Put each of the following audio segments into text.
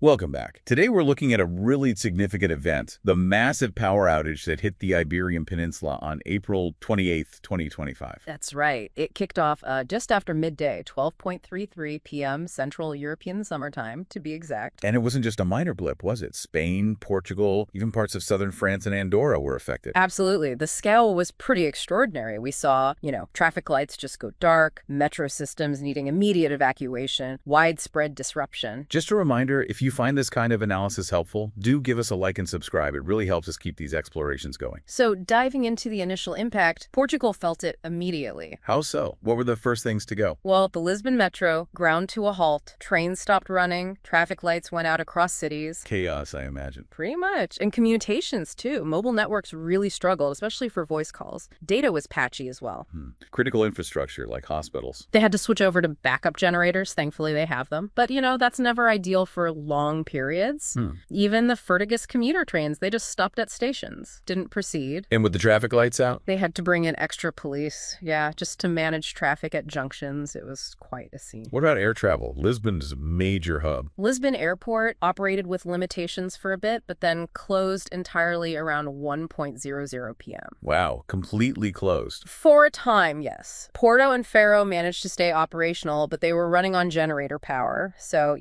Welcome back. Today we're looking at a really significant event, the massive power outage that hit the Iberian Peninsula on April 28th, 2025. That's right. It kicked off just after midday, 12:33 p.m. Central European Summertime, to be exact. And it wasn't just a minor blip, was it? Spain, Portugal, even parts of southern France and Andorra were affected. Absolutely. The scale was pretty extraordinary. We saw, traffic lights just go dark, metro systems needing immediate evacuation, widespread disruption. Just a reminder, if you find this kind of analysis helpful, do give us a like and subscribe. It really helps us keep these explorations going. So diving into the initial impact, Portugal felt it immediately. How so? What were the first things to go? Well, the Lisbon metro ground to a halt, trains stopped running, traffic lights went out across cities. Chaos, I imagine. Pretty much. And communications, too. Mobile networks really struggled, especially for voice calls. Data was patchy as well. Critical infrastructure, like hospitals. They had to switch over to backup generators. Thankfully, they have them. But, that's never ideal for long periods. Even the Fertigus commuter trains, they just stopped at stations, didn't proceed. And with the traffic lights out? They had to bring in extra police, just to manage traffic at junctions. It was quite a scene. What about air travel? Lisbon's a major hub. Lisbon Airport operated with limitations for a bit, but then closed entirely around 1:00 p.m. Wow, completely closed. For a time, yes. Porto and Faro managed to stay operational, but they were running on generator power, so,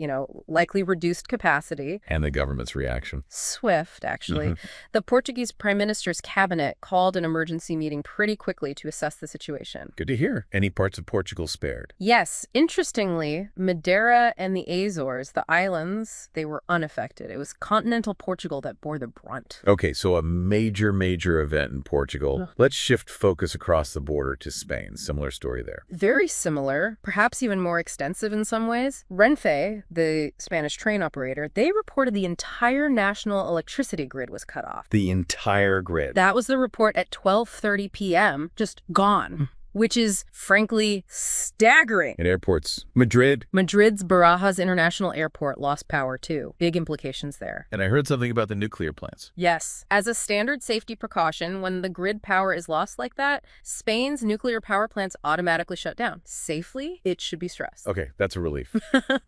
likely reduced capacity. And the government's reaction? Swift, actually. The Portuguese Prime Minister's cabinet called an emergency meeting pretty quickly to assess the situation. Good to hear. Any parts of Portugal spared? Yes. Interestingly, Madeira and the Azores, the islands, they were unaffected. It was continental Portugal that bore the brunt. Okay, so a major event in Portugal. Let's shift focus across the border to Spain. Similar story there. Very similar, perhaps even more extensive in some ways. Renfe, the Spanish train operator, they reported the entire national electricity grid was cut off. The entire grid? That was the report at 12:30 p.m., just gone. Which is, frankly, staggering. At airports, Madrid's Barajas International Airport lost power, too. Big implications there. And I heard something about the nuclear plants. Yes. As a standard safety precaution, when the grid power is lost like that, Spain's nuclear power plants automatically shut down. Safely, it should be stressed. Okay, that's a relief.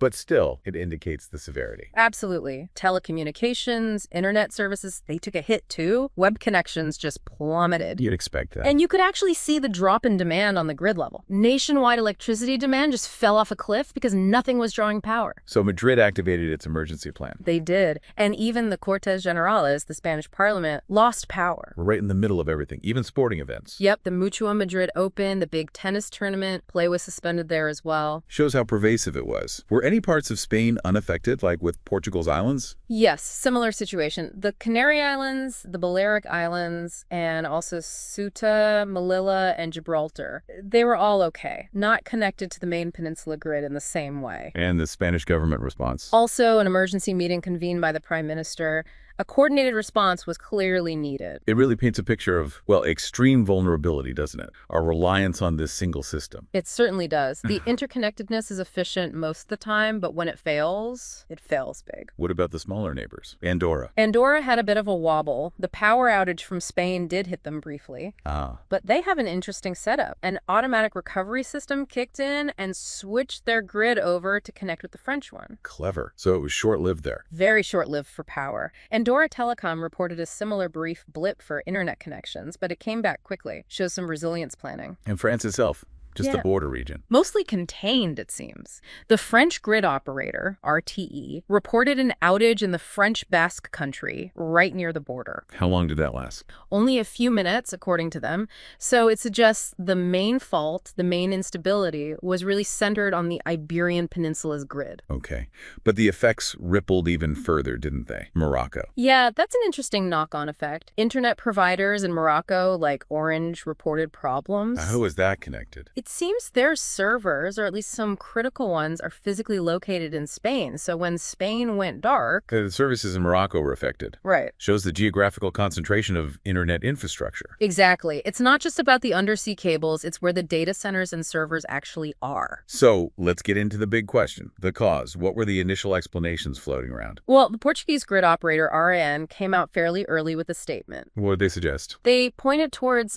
But still, it indicates the severity. Absolutely. Telecommunications, internet services, they took a hit, too. Web connections just plummeted. You'd expect that. And you could actually see the drop in demand on the grid level. Nationwide electricity demand just fell off a cliff because nothing was drawing power. So Madrid activated its emergency plan. They did. And even the Cortes Generales, the Spanish parliament, lost power. We're right in the middle of everything, even sporting events. Yep, the Mutua Madrid Open, the big tennis tournament, play was suspended there as well. Shows how pervasive it was. Were any parts of Spain unaffected, like with Portugal's islands? Yes, similar situation. The Canary Islands, the Balearic Islands, and also Ceuta, Melilla, and Gibraltar. They were all okay, not connected to the main peninsula grid in the same way. And the Spanish government response? Also, an emergency meeting convened by the Prime Minister. A coordinated response was clearly needed. It really paints a picture of, extreme vulnerability, doesn't it? Our reliance on this single system. It certainly does. The interconnectedness is efficient most of the time, but when it fails big. What about the smaller neighbors? Andorra? Andorra had a bit of a wobble. The power outage from Spain did hit them briefly. But they have an interesting setup. An automatic recovery system kicked in and switched their grid over to connect with the French one. Clever. So it was short-lived there. Very short-lived for power. Andorra Telecom reported a similar brief blip for internet connections, but it came back quickly. Shows some resilience planning. And France itself? Just the border region. Mostly contained, it seems. The French grid operator, RTE, reported an outage in the French Basque Country, right near the border. How long did that last? Only a few minutes, according to them. So it suggests the main fault, the main instability, was really centered on the Iberian Peninsula's grid. Okay. But the effects rippled even further, didn't they? Morocco. Yeah, that's an interesting knock-on effect. Internet providers in Morocco, like Orange, reported problems. How is that connected? It seems their servers, or at least some critical ones, are physically located in Spain. So when Spain went dark... The services in Morocco were affected. Right. Shows the geographical concentration of internet infrastructure. Exactly. It's not just about the undersea cables, it's where the data centers and servers actually are. So let's get into the big question. The cause. What were the initial explanations floating around? Well, the Portuguese grid operator, RAN, came out fairly early with a statement. What did they suggest? They pointed towards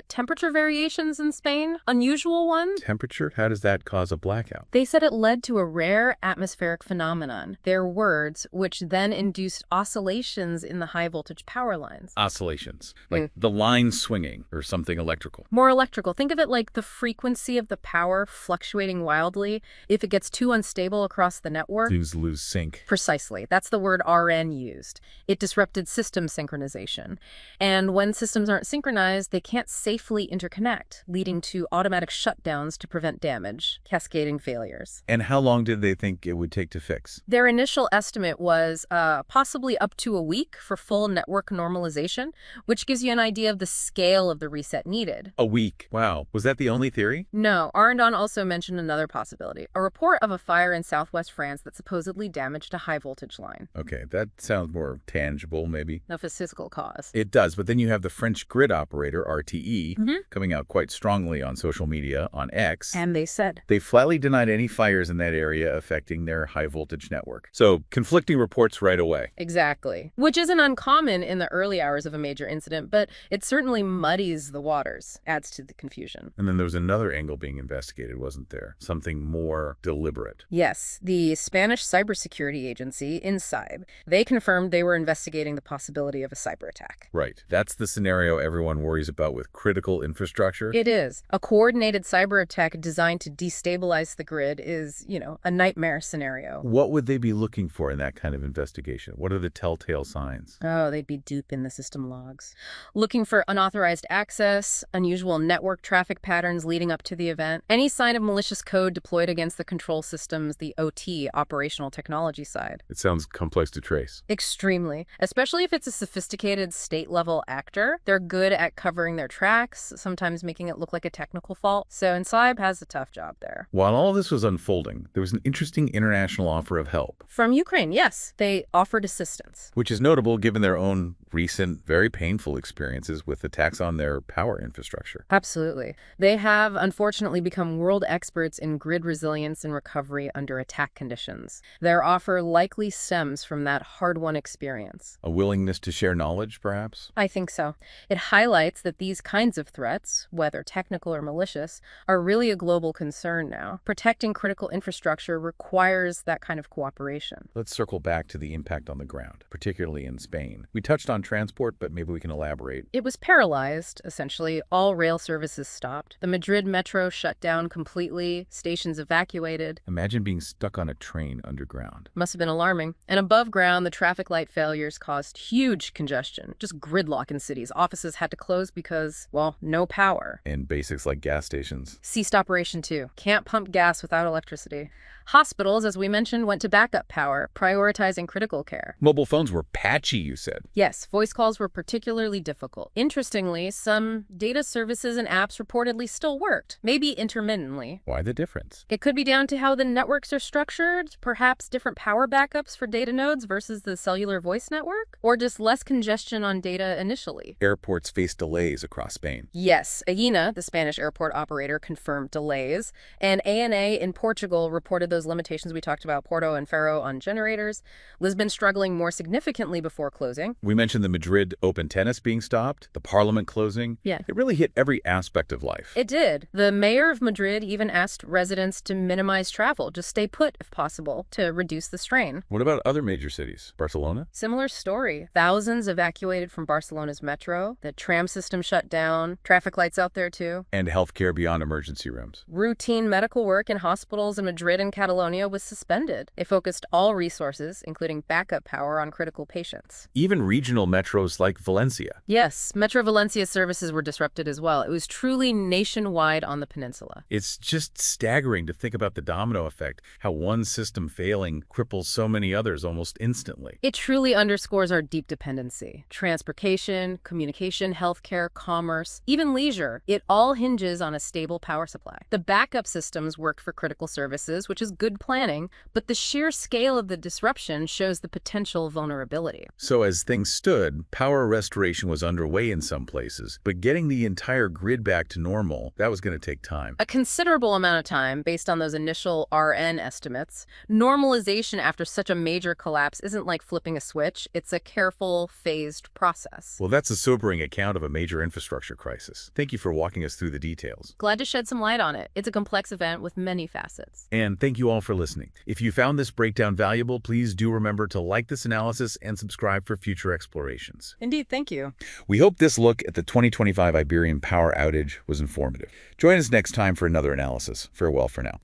temperature variations in Spain, unusual unusual one. Temperature? How does that cause a blackout? They said it led to a rare atmospheric phenomenon, their words, which then induced oscillations in the high-voltage power lines. Oscillations. Like the line swinging or something electrical. More electrical. Think of it like the frequency of the power fluctuating wildly. If it gets too unstable across the network... Lose sync. Precisely. That's the word RN used. It disrupted system synchronization. And when systems aren't synchronized, they can't safely interconnect, leading to automatic shutdowns to prevent damage, cascading failures. And how long did they think it would take to fix? Their initial estimate was possibly up to a week for full network normalization, which gives you an idea of the scale of the reset needed. A week. Wow. Was that the only theory? No. Arendon also mentioned another possibility, a report of a fire in southwest France that supposedly damaged a high-voltage line. Okay, that sounds more tangible, maybe. Of a physical cause. It does, but then you have the French grid operator, RTE, coming out quite strongly on social media, on X. And they said they flatly denied any fires in that area affecting their high-voltage network. So, conflicting reports right away. Exactly. Which isn't uncommon in the early hours of a major incident, but it certainly muddies the waters, adds to the confusion. And then there was another angle being investigated, wasn't there? Something more deliberate. Yes. The Spanish cybersecurity agency, INCYB, they confirmed they were investigating the possibility of a cyber attack. Right. That's the scenario everyone worries about with critical infrastructure. It is. A coordinated cyber attack designed to destabilize the grid is, a nightmare scenario. What would they be looking for in that kind of investigation? What are the telltale signs? Oh, they'd be deep in the system logs. Looking for unauthorized access, unusual network traffic patterns leading up to the event, any sign of malicious code deployed against the control systems, the OT, operational technology side. It sounds complex to trace. Extremely. Especially if it's a sophisticated state-level actor. They're good at covering their tracks, sometimes making it look like a technical fault. So INCYB has a tough job there. While all this was unfolding, there was an interesting international offer of help. From Ukraine, yes. They offered assistance. Which is notable given their own recent, very painful experiences with attacks on their power infrastructure. Absolutely. They have, unfortunately, become world experts in grid resilience and recovery under attack conditions. Their offer likely stems from that hard-won experience. A willingness to share knowledge, perhaps? I think so. It highlights that these kinds of threats, whether technical or malicious, are really a global concern now. Protecting critical infrastructure requires that kind of cooperation. Let's circle back to the impact on the ground, particularly in Spain. We touched on transport, but maybe we can elaborate. It was paralyzed, essentially. All rail services stopped. The Madrid metro shut down completely, stations evacuated. Imagine being stuck on a train underground. Must have been alarming. And above ground, the traffic light failures caused huge congestion, just gridlock in cities. Offices had to close because, well, no power. And basics like gas stations. Ceased operation too. Can't pump gas without electricity. Hospitals, as we mentioned, went to backup power, prioritizing critical care. Mobile phones were patchy, you said. Yes, voice calls were particularly difficult. Interestingly, some data services and apps reportedly still worked, maybe intermittently. Why the difference? It could be down to how the networks are structured, perhaps different power backups for data nodes versus the cellular voice network, or just less congestion on data initially. Airports face delays across Spain. Yes, Aena, the Spanish airport operator, confirmed delays, and ANA in Portugal reported those limitations we talked about, Porto and Faro on generators. Lisbon struggling more significantly before closing. We mentioned the Madrid Open tennis being stopped, the parliament closing. Yeah. It really hit every aspect of life. It did. The mayor of Madrid even asked residents to minimize travel, just stay put if possible, to reduce the strain. What about other major cities? Barcelona? Similar story. Thousands evacuated from Barcelona's metro. The tram system shut down. Traffic lights out there too. And healthcare beyond emergency rooms. Routine medical work in hospitals in Madrid and Catalonia was suspended. They focused all resources, including backup power, on critical patients. Even regional metros like Valencia. Yes, Metro Valencia services were disrupted as well. It was truly nationwide on the peninsula. It's just staggering to think about the domino effect, how one system failing cripples so many others almost instantly. It truly underscores our deep dependency. Transportation, communication, healthcare, commerce, even leisure, it all hinges on a stable power supply. The backup systems worked for critical services, which is good planning, but the sheer scale of the disruption shows the potential vulnerability. So as things stood, power restoration was underway in some places, but getting the entire grid back to normal, that was going to take time. A considerable amount of time based on those initial RN estimates. Normalization after such a major collapse isn't like flipping a switch. It's a careful, phased process. Well, that's a sobering account of a major infrastructure crisis. Thank you for walking us through the details. Glad to shed some light on it. It's a complex event with many facets. And thank you all for listening. If you found this breakdown valuable, please do remember to like this analysis and subscribe for future explorations. Indeed, thank you. We hope this look at the 2025 Iberian power outage was informative. Join us next time for another analysis. Farewell for now.